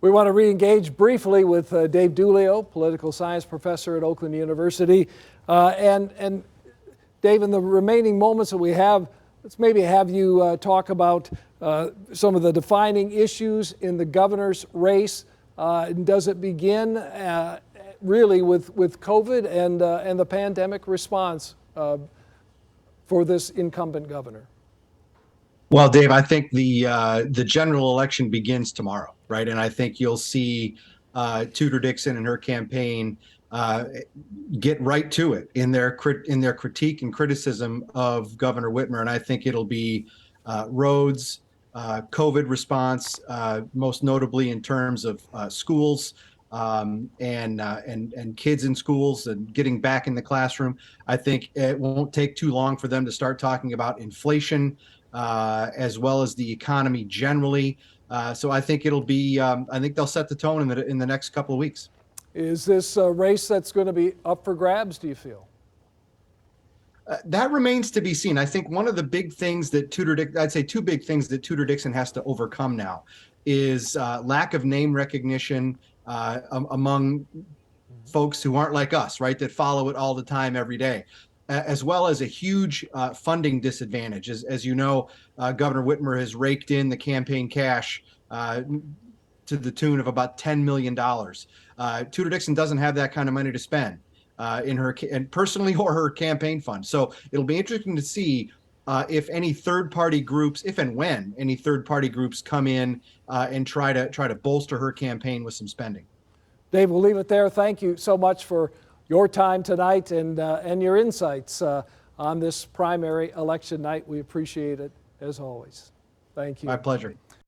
We want to re-engage briefly with Dave Dulio, political science professor at Oakland University. And Dave, in the remaining moments that we have, let's maybe have you talk about some of the defining issues in the governor's race. Does it begin really with COVID and the pandemic response for this incumbent governor? Well, Dave, I think the general election begins tomorrow, right? And I think you'll see Tudor Dixon and her campaign get right to it in their critique and criticism of Governor Whitmer. And I think it'll be roads, COVID response, most notably in terms of schools and kids in schools and getting back in the classroom. I think it won't take too long for them to start talking about inflation, as well as the economy generally. So I think it'll be, I think they'll set the tone in the next couple of weeks. Is this a race that's going to be up for grabs, do you feel? That remains to be seen. I think one of the big things that I'd say two big things that Tudor Dixon has to overcome now is lack of name recognition among folks who aren't like us, right, that follow it all the time every day, as well as a huge funding disadvantage. As you know, Governor Whitmer has raked in the campaign cash to the tune of about $10 million. Tudor Dixon doesn't have that kind of money to spend in her personally or her campaign fund. So it'll be interesting to see if any third-party groups, if and when any third-party groups come in and try to bolster her campaign with some spending. Dave, we'll leave it there. Thank you so much for your time tonight and your insights on this primary election night. We appreciate it as always. Thank you. My pleasure.